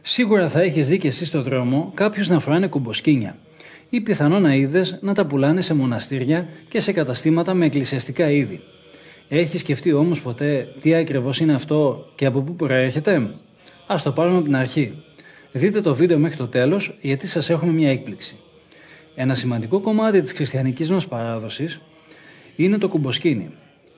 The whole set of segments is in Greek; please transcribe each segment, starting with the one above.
Σίγουρα θα έχεις δει και εσύ στον δρόμο κάποιους να φοράνε κουμποσκίνια ή πιθανόν να είδες να τα πουλάνε σε μοναστήρια και σε καταστήματα με εκκλησιαστικά είδη. Έχεις σκεφτεί όμως ποτέ τι ακριβώς είναι αυτό και από πού προέρχεται? Ας το πάρουμε από την αρχή. Δείτε το βίντεο μέχρι το τέλος γιατί σας έχουμε μια έκπληξη. Ένα σημαντικό κομμάτι της χριστιανικής μας παράδοσης είναι το κουμποσκίνι.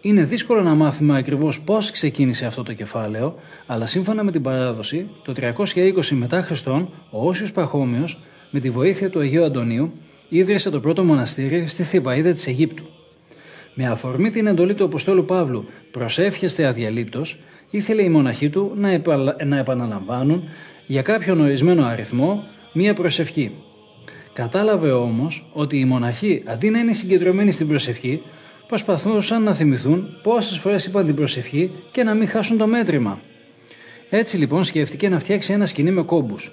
Είναι δύσκολο να μάθουμε ακριβώς πώς ξεκίνησε αυτό το κεφάλαιο, αλλά σύμφωνα με την παράδοση, το 320 μετά Χριστόν, ο Όσιος Παχώμιος, με τη βοήθεια του Αγίου Αντωνίου, ίδρυσε το πρώτο μοναστήρι στη Θηβαΐδα της Αιγύπτου. Με αφορμή την εντολή του Αποστόλου Παύλου «Προσεύχεστε αδιαλείπτως», ήθελε οι μοναχοί του να επαναλαμβάνουν για κάποιον ορισμένο αριθμό μία προσευχή. Κατάλαβε όμως ότι οι μοναχοί, αντί να είναι συγκεντρωμένοι στην προσευχή, προσπαθούσαν να θυμηθούν πόσες φορές είπαν την προσευχή και να μην χάσουν το μέτρημα. Έτσι λοιπόν σκέφτηκε να φτιάξει ένα σκηνή με κόμπους.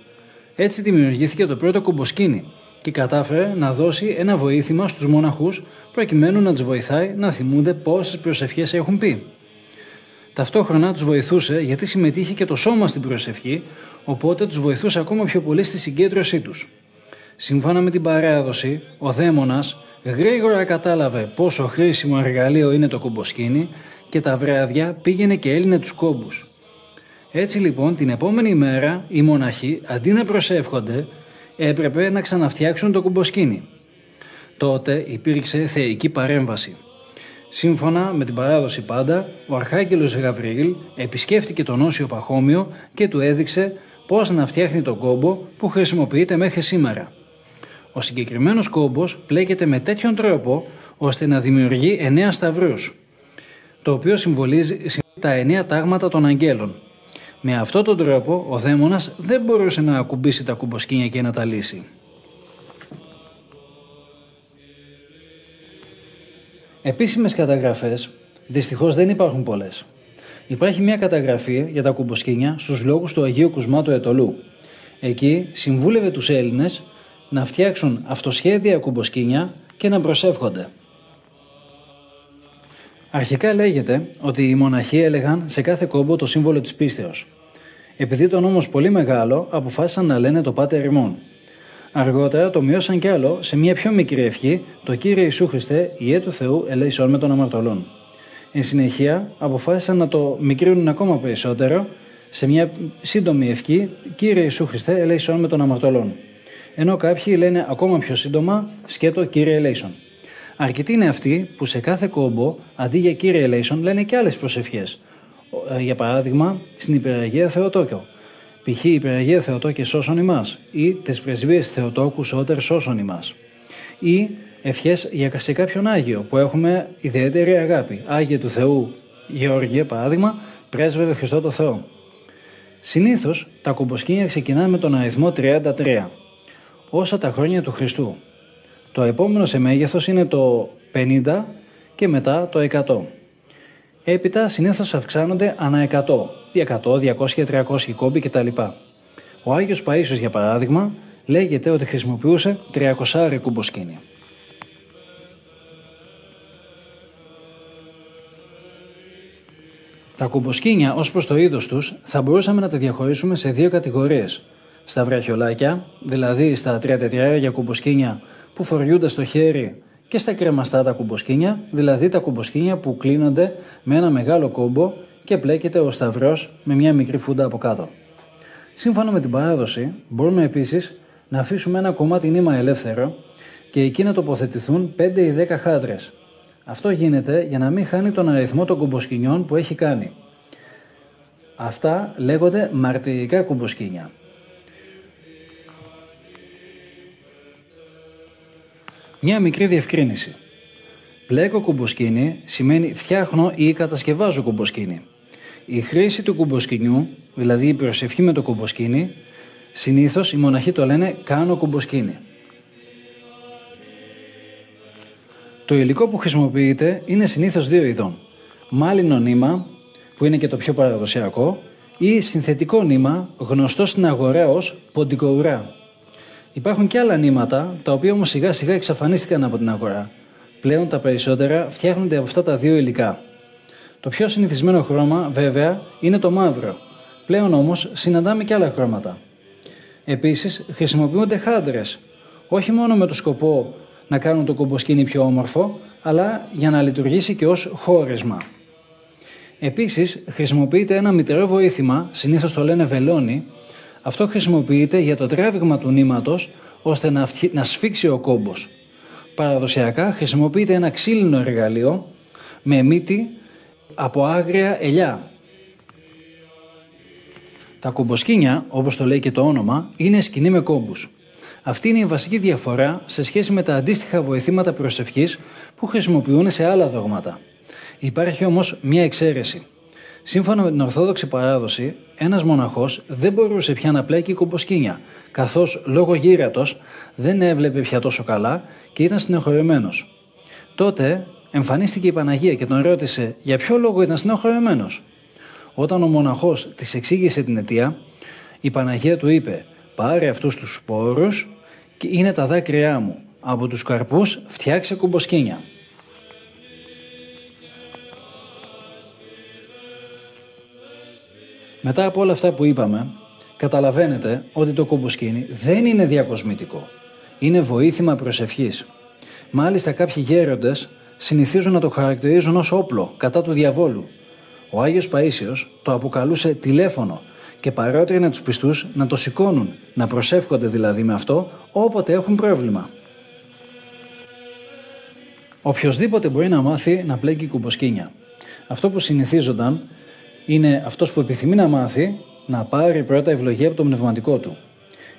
Έτσι δημιουργήθηκε το πρώτο κουμποσκίνι και κατάφερε να δώσει ένα βοήθημα στους μοναχούς προκειμένου να τους βοηθάει να θυμούνται πόσες προσευχές έχουν πει. Ταυτόχρονα τους βοηθούσε γιατί συμμετείχε και το σώμα στην προσευχή, οπότε τους βοηθούσε ακόμα πιο πολύ στη συγκέντρωσή τους. Σύμφωνα με την παράδοση, ο δαίμονας γρήγορα κατάλαβε πόσο χρήσιμο εργαλείο είναι το κουμποσκίνι και τα βράδια πήγαινε και έλυνε τους κόμπους. Έτσι λοιπόν την επόμενη μέρα οι μοναχοί αντί να προσεύχονται έπρεπε να ξαναφτιάξουν το κουμποσκίνι. Τότε υπήρξε θεϊκή παρέμβαση. Σύμφωνα με την παράδοση πάντα, ο Αρχάγγελος Γαβριήλ επισκέφτηκε τον Όσιο Παχώμιο και του έδειξε πώς να φτιάχνει τον κόμπο που χρησιμοποιείται μέχρι σήμερα. Ο συγκεκριμένος κόμπος πλέκεται με τέτοιον τρόπο ώστε να δημιουργεί 9 σταυρούς, το οποίο συμβολίζει τα 9 τάγματα των αγγέλων. Με αυτόν τον τρόπο ο δαίμονας δεν μπορούσε να ακουμπήσει τα κουμποσκίνια και να τα λύσει. Επίσημες καταγραφές δυστυχώς δεν υπάρχουν πολλές. Υπάρχει μια καταγραφή για τα κουμποσκίνια στους λόγους του Αγίου Κουσμά του Αιτωλού. Εκεί συμβούλευε τους Έλληνες να φτιάξουν αυτοσχέδια κουμποσκίνια και να προσεύχονται. Αρχικά λέγεται ότι οι μοναχοί έλεγαν σε κάθε κόμπο το σύμβολο της πίστεως. Επειδή ήταν όμως πολύ μεγάλο, αποφάσισαν να λένε το Πάτερ ημών. Αργότερα το μειώσαν κι άλλο σε μια πιο μικρή ευχή, το Κύριε Ιησού Χριστέ, Υιέ του Θεού, ελέησόν με των αμαρτωλών. Εν συνεχεία, αποφάσισαν να το μικρύνουν ακόμα περισσότερο σε μια σύντομη ευχή, Κύριε Ιησού Χριστέ, ελέησόν με των αμαρτωλών. Ενώ κάποιοι λένε ακόμα πιο σύντομα, σκέτο Κύριε ελέησον. Αρκετοί είναι αυτοί που σε κάθε κόμπο, αντί για Κύριε ελέησον, λένε και άλλες προσευχές. Για παράδειγμα, στην Υπεραγία Θεοτόκιο. Π.χ. Υπεραγία Θεοτόκε σώσον ημάς ή τις πρεσβείες Θεοτόκου σώτερ σώσον ημάς. Ή ευχές σε κάποιον Άγιο που έχουμε ιδιαίτερη αγάπη. Άγιε του Θεού Γεώργιε, παράδειγμα, πρέσβευε Χριστό το Θεό. Συνήθως τα κουμποσκίνια ξεκινάνε με τον αριθμό 33, όσα τα χρόνια του Χριστού. Το επόμενο σε μέγεθος είναι το 50 και μετά το 100. Έπειτα συνήθως αυξάνονται ανά 100, 200, 300 κόμποι κτλ. Ο Άγιος Παΐσιος, για παράδειγμα, λέγεται ότι χρησιμοποιούσε 300 κουμποσκίνη. Τα κουμποσκίνια ως προς το είδος τους θα μπορούσαμε να τα διαχωρίσουμε σε δύο κατηγορίες. Στα βραχιολάκια, δηλαδή στα 33 κουμποσκίνια που φοριούνται στο χέρι, και στα κρεμαστά τα κουμποσκίνια, δηλαδή τα κουμποσκίνια που κλείνονται με ένα μεγάλο κόμπο και πλέκεται ο σταυρός με μια μικρή φούντα από κάτω. Σύμφωνα με την παράδοση, μπορούμε επίσης να αφήσουμε ένα κομμάτι νήμα ελεύθερο και εκεί να τοποθετηθούν 5 ή 10 χάντρες. Αυτό γίνεται για να μην χάνει τον αριθμό των κουμποσκινιών που έχει κάνει. Αυτά λέγονται μαρτυρικά κουμποσκίνια. Μια μικρή διευκρίνηση. Πλέκω κουμποσκίνι σημαίνει φτιάχνω ή κατασκευάζω κουμποσκίνι. Η χρήση του κουμποσκινιού, δηλαδή η προσευχή με το κουμποσκίνι, συνήθως οι μοναχοί το λένε κάνω κουμποσκίνι. Το υλικό που χρησιμοποιείται είναι συνήθως δύο ειδών. Μάλινο νήμα, που είναι και το πιο παραδοσιακό, ή συνθετικό νήμα, γνωστό στην αγορά ως ποντικοουρά. Υπάρχουν και άλλα νήματα, τα οποία όμως σιγά σιγά εξαφανίστηκαν από την αγορά. Πλέον τα περισσότερα φτιάχνονται από αυτά τα δύο υλικά. Το πιο συνηθισμένο χρώμα, βέβαια, είναι το μαύρο. Πλέον όμως συναντάμε και άλλα χρώματα. Επίσης, χρησιμοποιούνται χάντρες, όχι μόνο με το σκοπό να κάνουν το κομποσκίνι πιο όμορφο, αλλά για να λειτουργήσει και ως χώρισμα. Επίσης, χρησιμοποιείται ένα μυτερό βοήθημα, συνήθως το λένε βελόνι. Αυτό χρησιμοποιείται για το τράβηγμα του νήματος, ώστε να σφίξει ο κόμπος. Παραδοσιακά χρησιμοποιείται ένα ξύλινο εργαλείο με μύτη από άγρια ελιά. Τα κομποσκίνια, όπως το λέει και το όνομα, είναι σκοινή με κόμπους. Αυτή είναι η βασική διαφορά σε σχέση με τα αντίστοιχα βοηθήματα προσευχής που χρησιμοποιούν σε άλλα δόγματα. Υπάρχει όμως μια εξαίρεση. Σύμφωνα με την Ορθόδοξη παράδοση, ένας μοναχός δεν μπορούσε πια να πλέκει κομποσκίνια, καθώς λόγω γύρατος δεν έβλεπε πια τόσο καλά και ήταν στενοχωρεμένος. Τότε εμφανίστηκε η Παναγία και τον ρώτησε για ποιο λόγο ήταν στενοχωρεμένος. Όταν ο μοναχός της εξήγησε την αιτία, η Παναγία του είπε: «Πάρε αυτούς τους σπόρους και είναι τα δάκρυά μου. Από τους καρπούς φτιάξε κομποσκίνια». Μετά από όλα αυτά που είπαμε, καταλαβαίνετε ότι το κομποσκίνι δεν είναι διακοσμητικό. Είναι βοήθημα προσευχής. Μάλιστα κάποιοι γέροντες συνηθίζουν να το χαρακτηρίζουν ως όπλο κατά του διαβόλου. Ο Άγιος Παΐσιος το αποκαλούσε τηλέφωνο και παρότρινε τους πιστούς να το σηκώνουν, να προσεύχονται δηλαδή με αυτό όποτε έχουν πρόβλημα. Οποιοσδήποτε μπορεί να μάθει να πλέκει κομποσκίνια. Αυτό που συνηθίζονταν είναι αυτός που επιθυμεί να μάθει να πάρει πρώτα ευλογία από το πνευματικό του.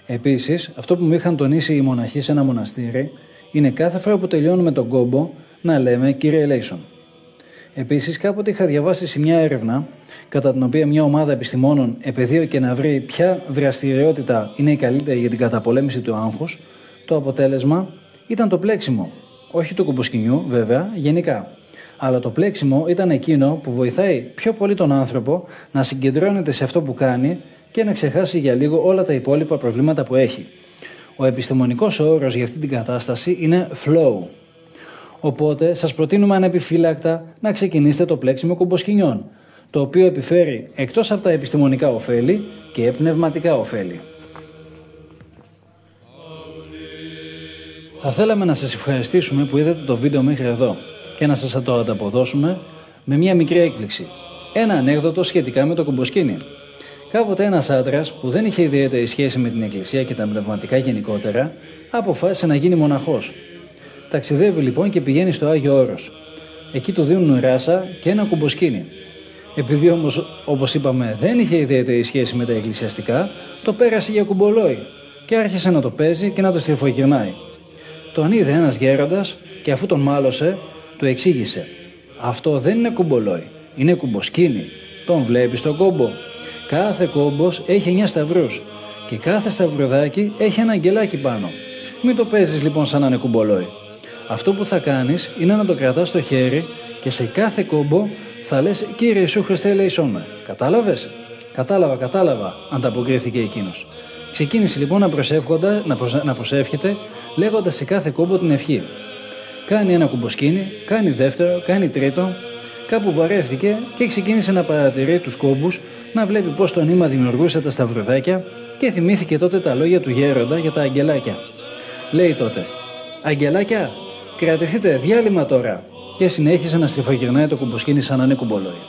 Επίσης, αυτό που μου είχαν τονίσει οι μοναχοί σε ένα μοναστήρι είναι κάθε φορά που τελειώνουμε τον κόμπο να λέμε «Κύριε ελέησον». Επίσης, κάποτε είχα διαβάσει σε μια έρευνα κατά την οποία μια ομάδα επιστημόνων επεδίωκε να βρει ποια δραστηριότητα είναι η καλύτερη για την καταπολέμηση του άγχους. Το αποτέλεσμα ήταν το πλέξιμο. Όχι του κομποσκινιού, βέβαια, γενικά. Αλλά το πλέξιμο ήταν εκείνο που βοηθάει πιο πολύ τον άνθρωπο να συγκεντρώνεται σε αυτό που κάνει και να ξεχάσει για λίγο όλα τα υπόλοιπα προβλήματα που έχει. Ο επιστημονικός όρος για αυτή την κατάσταση είναι flow. Οπότε σας προτείνουμε ανεπιφύλακτα να ξεκινήσετε το πλέξιμο κομποσκινιών, το οποίο επιφέρει εκτός από τα επιστημονικά ωφέλη και πνευματικά ωφέλη. Θα θέλαμε να σας ευχαριστήσουμε που είδατε το βίντεο μέχρι εδώ και να σας το ανταποδώσουμε με μια μικρή έκπληξη. Ένα ανέκδοτο σχετικά με το κομποσκίνι. Κάποτε ένας άντρας που δεν είχε ιδιαίτερη σχέση με την εκκλησία και τα πνευματικά γενικότερα, αποφάσισε να γίνει μοναχός. Ταξιδεύει λοιπόν και πηγαίνει στο Άγιο Όρος. Εκεί του δίνουν ράσα και ένα κομποσκίνι. Επειδή όμως, όπως είπαμε, δεν είχε ιδιαίτερη σχέση με τα εκκλησιαστικά, το πέρασε για κουμπολόι και άρχισε να το παίζει και να το στριφογυρνάει. Τον είδε ένας γέροντας και αφού τον μάλωσε, του εξήγησε: «Αυτό δεν είναι κουμπολόι, είναι κουμποσκίνι. Τον βλέπεις τον κόμπο? Κάθε κόμπος έχει 9 σταυρούς και κάθε σταυρουδάκι έχει ένα αγγελάκι πάνω. Μην το παίζεις λοιπόν σαν να είναι κουμπολόι. Αυτό που θα κάνεις είναι να το κρατάς στο χέρι και σε κάθε κόμπο θα λες «Κύριε Ιησού Χριστέ, ελέησόν με». Κατάλαβες? Κατάλαβα, ανταποκρίθηκε εκείνος. Ξεκίνησε λοιπόν να προσεύχεται λέγοντας σε κάθε κόμπο την ευχή. Κάνει ένα κουμποσκίνι, κάνει δεύτερο, κάνει τρίτο. Κάπου βαρέθηκε και ξεκίνησε να παρατηρεί τους κόμπους, να βλέπει πως το νήμα δημιουργούσε τα σταυρουδάκια και θυμήθηκε τότε τα λόγια του γέροντα για τα αγγελάκια. Λέει τότε: «Αγγελάκια, κρατηθείτε διάλειμμα τώρα», και συνέχισε να στριφογυρνάει το κουμποσκίνι σαν να είναι κουμπολόι.